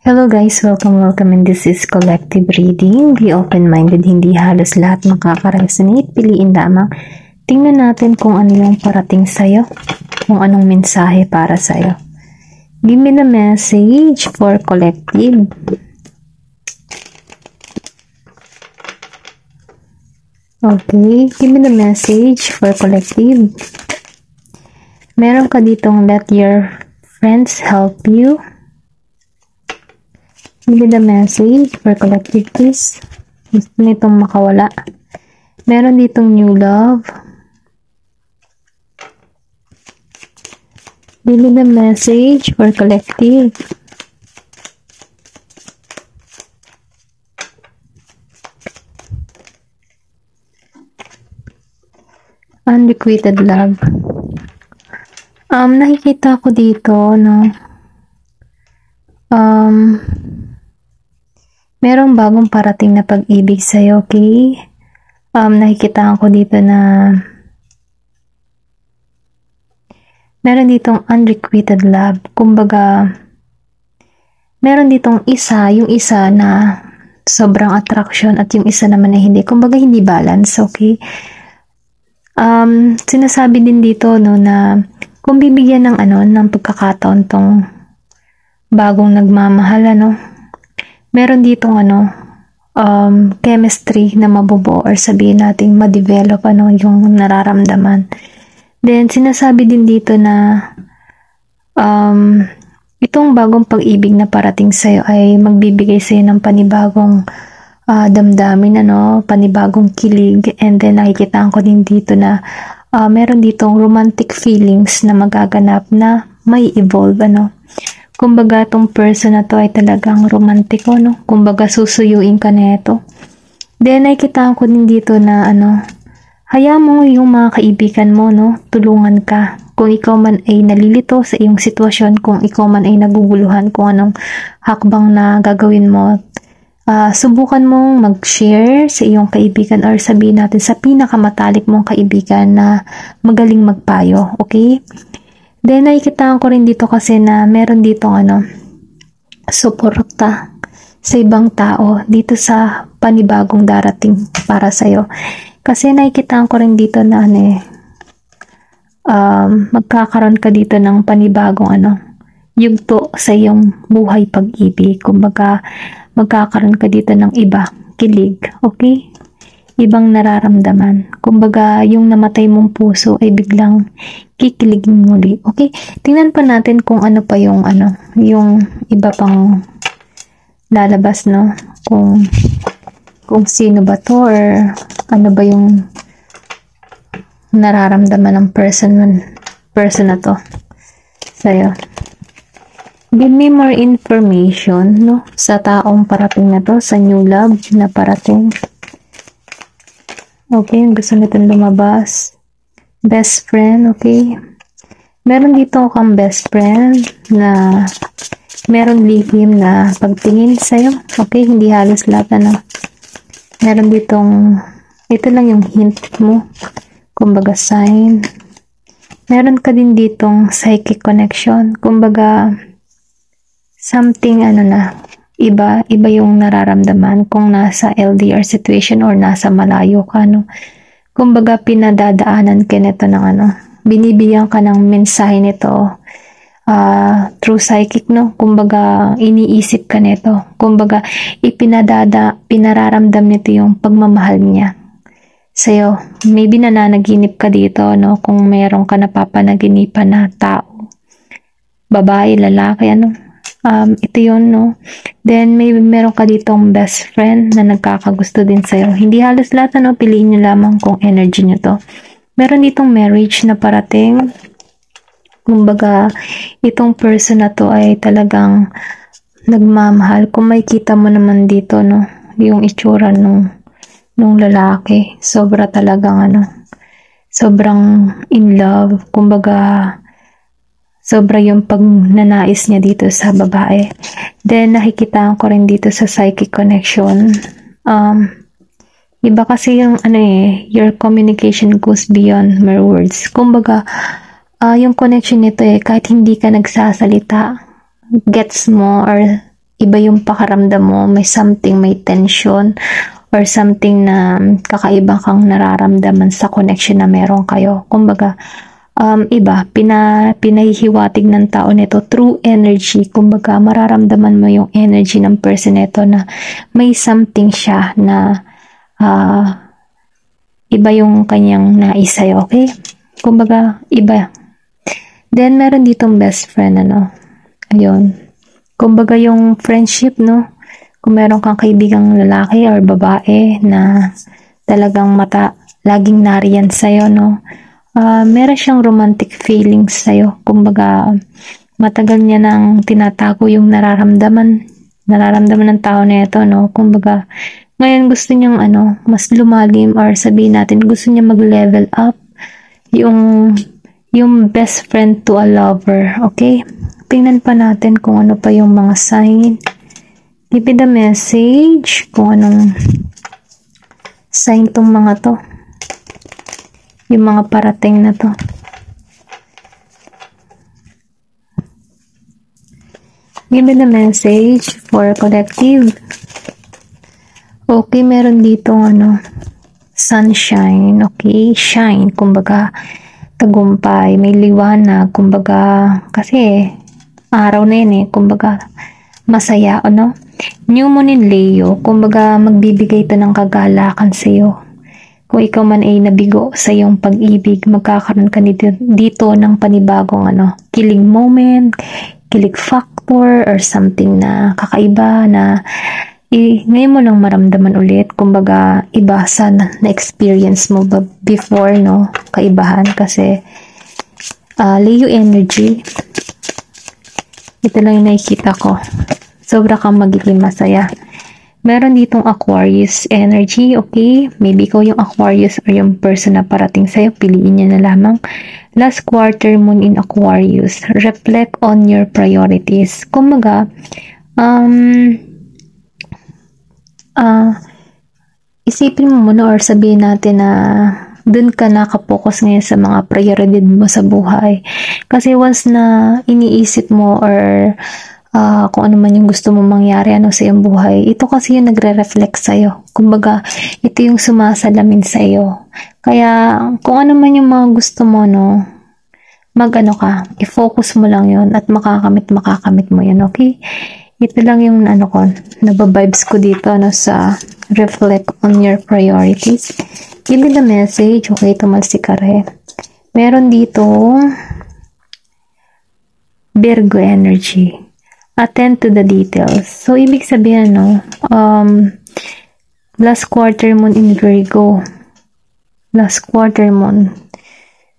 Hello guys, welcome and this is collective reading. Be open-minded, hindi halos lahat makaka-resonate. Piliin lamang. Tingnan natin kung ano yung parating sa'yo, kung anong mensahe para sa'yo. Give me the message for collective. Okay, give me the message for collective. Meron ka ditong let your friends help you. Give me the message for collective, please. Gusto nitong makawala. Meron ditong new love. Give me the message for collective. Unrequited love. Nakikita ko dito, no? Merong bagong parating na pag-ibig sa'yo, okay? Nakikita ko dito na meron ditong unrequited love. Kumbaga, meron ditong yung isa na sobrang attraction at yung isa naman na hindi. Kumbaga, hindi balance, okay? Sinasabi din dito, no, na kung bibigyan ng pagkakataon tong bagong nagmamahal, meron ditong chemistry na mabubuo or sabihin nating ma-develop yung nararamdaman. Then sinasabi din dito na itong bagong pag-ibig na parating sa'yo ay magbibigay sa'yo ng panibagong damdamin, panibagong kilig. And then nakikita ko din dito na meron ditong romantic feelings na magaganap na may evolve, Kumbaga, tong person na to ay talagang romantiko, Kumbaga, susuyuin ka na ito. Then, nakikita ko din dito na, hayaan mo yung mga kaibigan mo, Tulungan ka. Kung ikaw man ay nalilito sa iyong sitwasyon, kung ikaw man ay naguguluhan kung anong hakbang na gagawin mo, subukan mong mag-share sa iyong kaibigan or sabihin natin sa pinakamatalik mong kaibigan na magaling magpayo, okay? Then, nakikita ko rin dito kasi na meron dito suporta sa ibang tao dito sa panibagong darating para sa'yo. Kasi nakikita ko rin dito na magkakaroon ka dito ng panibagong yugto sa iyong buhay pag-ibig. Kumbaga, magkakaroon ka dito ng iba, kilig, okay? Ibang nararamdaman. Kumbaga, yung namatay mong puso ay biglang kikiligin muli. Okay? Tingnan pa natin kung ano pa yung yung iba pang lalabas, Kung sino ba to or ano ba yung nararamdaman ng person na to sa'yo. Give me more information, sa taong parating na to, sa new love na parating. Okay, gusto nitong lumabas. Best friend, okay. Meron dito kang best friend na meron lihim na pagtingin sa'yo. Okay, hindi halos lahat meron ditong, ito lang yung hint mo. Kumbaga, sign. Meron ka din ditong psychic connection. Kumbaga, something iba yung nararamdaman kung nasa LDR situation or nasa malayo ka, Kumbaga, pinadadaanan ka nito ng binibigyan ka ng mensahe nito through psychic, Kumbaga, iniisip ka nito. Kumbaga, pinararamdam nito yung pagmamahal niya sa'yo. Maybe nananaginip ka dito, kung meron ka napapanaginipan na tao. Babae, lalaki, ito yun, Then, meron ka ditong best friend na nagkakagusto din sa'yo. Hindi halos lahat, piliin nyo lamang kung energy nyo to. Meron ditong marriage na parating. Kumbaga, itong person na to ay talagang nagmamahal. Kung makikita mo naman dito, yung itsura nung lalaki. Sobra talagang, sobrang in love. Kumbaga, sobra yung pagnanais niya dito sa babae. Then, nakikita ko rin dito sa psychic connection. Iba kasi yung, your communication goes beyond mere words. Kumbaga, yung connection nito kahit hindi ka nagsasalita, gets mo or iba yung pakaramdam mo, may something, may tension, or something na kakaiba kang nararamdaman sa connection na meron kayo. Kumbaga, iba, pinahihiwatig ng tao nito through energy. Kumbaga, mararamdaman mo yung energy ng person nito na may something siya na iba yung kanyang nais sa'yo, okay? Kumbaga, iba. Then, meron ditong best friend, ayun. Kumbaga, yung friendship, no? Kung meron kang kaibigang lalaki or babae na talagang laging nariyan sa'yo, no? Meron siyang romantic feelings sa'yo. Kumbaga, matagal niya nang tinatago yung nararamdaman ng tao na ito, no? Kumbaga, ngayon gusto niyang mas lumalim, or sabihin natin, gusto niya mag-level up yung best friend to a lover, okay? Tingnan pa natin kung ano pa yung mga sign. Give me the message kung anong sign tong mga to. Yung mga parating na to. Give me the message for collective. Okay, meron dito sunshine, okay? Shine, kumbaga tagumpay, may liwanag, kumbaga kasi araw na yun kumbaga masaya, New Moon in Leo, kumbaga magbibigay ito ng kagalakan sa iyo. Kung ikaw man ay nabigo sa iyong pag-ibig, magkakaroon ka dito ng panibagong kilig moment, kilig factor, or something na kakaiba na ngayon mo lang maramdaman ulit. Kumbaga, iba sa na-experience mo before, kaibahan kasi Leo energy. Ito lang yung nakikita ko. Sobra kang magiging masaya. Meron ditong Aquarius energy, okay? Maybe ikaw yung Aquarius or yung person na parating sa'yo. Piliin niya na lamang. Last quarter moon in Aquarius. Reflect on your priorities. Kumbaga, isipin mo muna or sabihin natin na dun ka nakapokus ngayon sa mga prioridad mo sa buhay. Kasi once na iniisip mo or kung ano man yung gusto mo mangyari sa iyong buhay, ito kasi yung nagre-reflect sa'yo. Kumbaga, ito yung sumasalamin sa'yo. Kaya, kung ano man yung mga gusto mo, i-focus mo lang yun at makakamit mo yun, okay? Ito lang yung nababibes ko dito sa reflect on your priorities. Give me the message, okay? Tumalsikare. Meron dito Virgo energy. Attend to the details. So, ibig sabihin, last quarter moon in Virgo. Last quarter moon.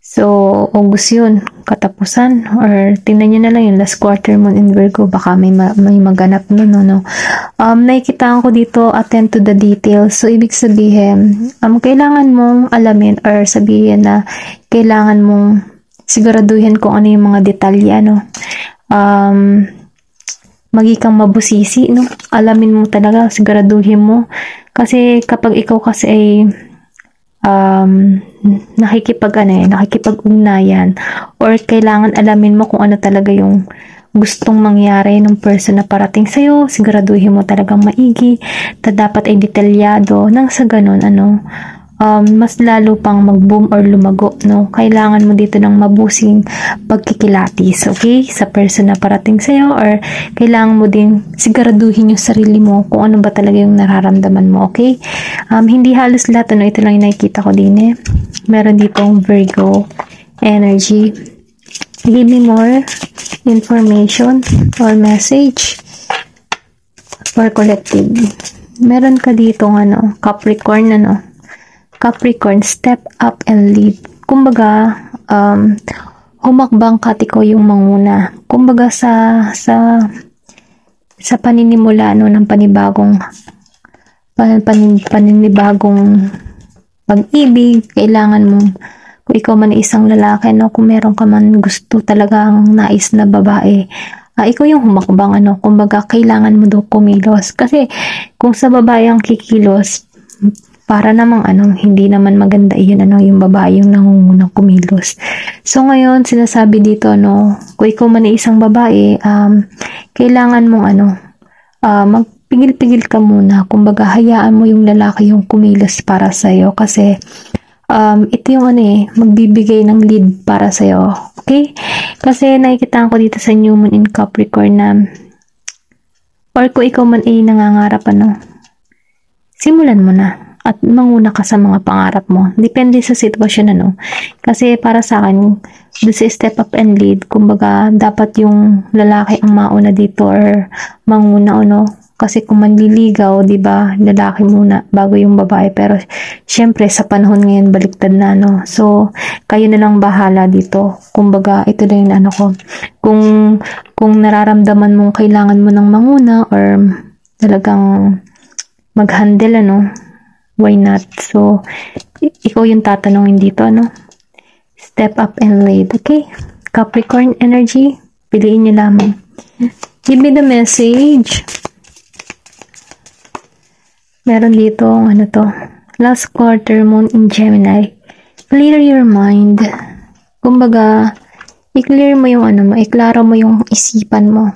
So, August yun, katapusan. Or, tingnan nyo na lang yung last quarter moon in Virgo. Baka may maganap nun, nakikita ko dito, attend to the details. So, ibig sabihin, kailangan mong alamin or sabihin na kailangan mong siguraduhin kung ano yung mga detalye, magi kang mabusisi, alamin mo talaga, siguraduhin mo. Kasi kapag ikaw kasi ay nakikipag-ugnayan or kailangan alamin mo kung ano talaga yung gustong mangyari ng person na parating sa'yo, siguraduhin mo talagang maigi, dapat ay detalyado, nang sa ganun, mas lalo pang mag-boom or lumago, Kailangan mo dito ng mabusing pagkikilatis, okay? Sa person na parating sa'yo, or kailangan mo din siguraduhin yung sarili mo kung ano ba talaga yung nararamdaman mo, okay? Hindi halos lahat, ito lang yung nakikita ko din, Meron ditong Virgo energy. Give me more information or message for collective. Meron ka ditong Capricorn, Capricorn, step up and lead. Kumbaga, humakbang katiko yung manguna. Kumbaga sa paninimula ng panibagong pag-ibig, kailangan mong, kung ikaw man isang lalaki, kung meron ka man gusto talagang nais na babae, ikaw yung humakbang, kumbaga kailangan mo daw kumilos. Kasi kung sa babae ang kikilos, para namang hindi naman maganda iyon, yung babae yung nangungunang kumilos. So ngayon, sinasabi dito, kung ikaw man ay isang babae, kailangan mong magpigil-pigil ka muna. Kumbaga, hayaan mo yung lalaki yung kumilos para sa'yo kasi ito yung magbibigay ng lead para sa'yo. Okay? Kasi nakikita ko dito sa New Moon in Capricorn na or kung ikaw man ay nangangarap simulan mo na at manguna ka sa mga pangarap mo. Depende sa sitwasyon Kasi para sa akin, this is step up and lead. Kumbaga, dapat yung lalaki ang mauna dito or manguna Kasi kung manliligaw, 'di ba, lalaki muna bago yung babae. Pero syempre sa panahon ngayon baliktad na So, kayo na lang bahala dito. Kumbaga, ito lang yung ko. Kung nararamdaman mong kailangan mo ng manguna or talagang mag-handle why not? So, ikaw yung tatanungin dito Step up and lead. Okay? Capricorn energy, piliin niyo lamang. Give me the message. Meron dito, last quarter moon in Gemini. Clear your mind. Kumbaga, i-clear mo yung iklaro mo yung isipan mo.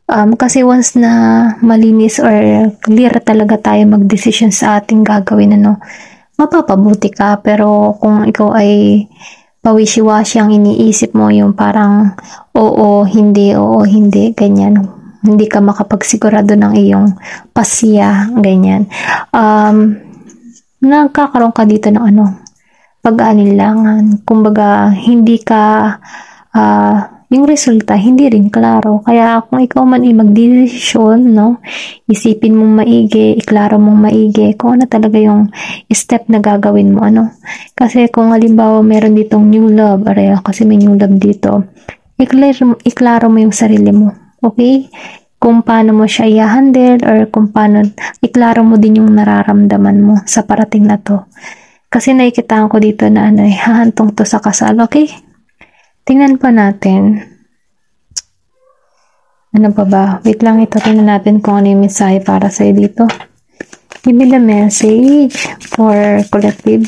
Kasi once na malinis or clear talaga tayo mag-decision sa ating gagawin, mapapabuti ka. Pero kung ikaw ay pawishiwashi ang iniisip mo, yung parang oo, hindi, ganyan. Hindi ka makapagsigurado ng iyong pasya, ganyan. Nagkakaroon ka dito ng pag-alinlangan. Kumbaga, hindi ka yung resulta hindi rin klaro. Kaya kung ikaw man ay magdesisyon, isipin mong maigi, iklaro mong maigi kung ano talaga yung step na gagawin mo, Kasi kung halimbawa meron ditong new love, kasi may new love dito, iklaro mo yung sarili mo. Okay? Kung paano mo siya i-handle or kung paano, iklaro mo din yung nararamdaman mo sa parating na to. Kasi nakikitaan ko dito na hahantong to sa kasal. Okay? Tingnan pa natin. Ano pa ba? Wait lang, ito tingnan natin kung ano yung mensahe para sa'yo dito. Give me the message for collective.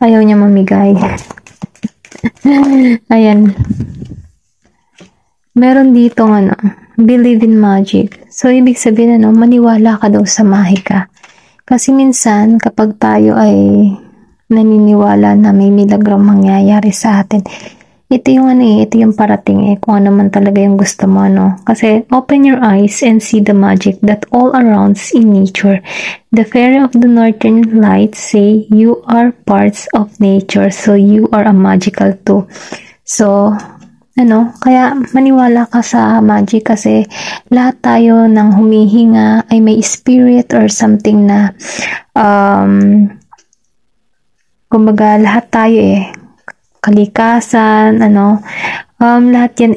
Ayaw niya mamigay. Ayan. Meron dito believe in magic. So, ibig sabihin maniwala ka daw sa mahika. Kasi minsan, kapag tayo ay naniniwala na may milagrong mangyayari sa atin, ito yung parating kung ano man talaga yung gusto mo, Kasi, open your eyes and see the magic that all around in nature. The fairy of the northern lights say you are parts of nature, so you are a magical too. So, kaya maniwala ka sa magic kasi lahat tayo ng humihinga ay may spirit or something na kumbaga lahat tayo kalikasan, lahat yan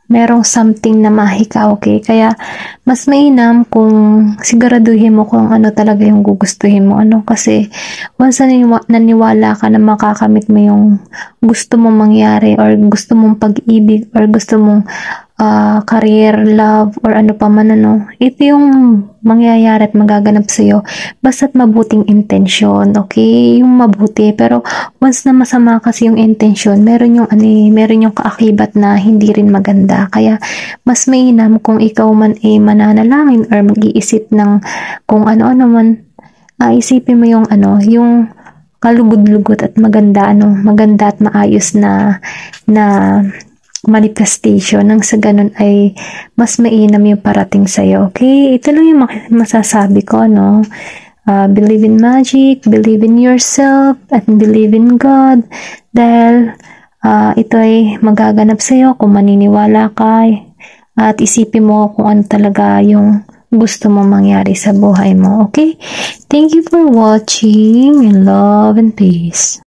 merong something na mahika, okay? Kaya, mas mainam kung siguraduhin mo kung ano talaga yung gugustuhin mo, Kasi, once naniwala ka na makakamit mo yung gusto mong mangyari or gusto mong pag-ibig or gusto mong career, love, or ano pa man, ito yung mangyayari at magaganap sa'yo. Basta't mabuting intensyon, okay? Yung mabuti. Pero, once na masama kasi yung intensyon, meron yung kaakibat na hindi rin maganda. Kaya, mas mainam kung ikaw man ay mananalangin or mag-iisip ng kung ano-ano man, isipin mo yung yung kalugod-lugod at maganda at maayos na manifestation nang sa ganun ay mas mainam yung parating sa'yo. Okay? Ito lang yung masasabi ko, believe in magic, believe in yourself, at believe in God. Dahil ito ay magaganap sa'yo kung maniniwala ka at isipin mo kung ano talaga yung gusto mo mangyari sa buhay mo. Okay? Thank you for watching, and love and peace.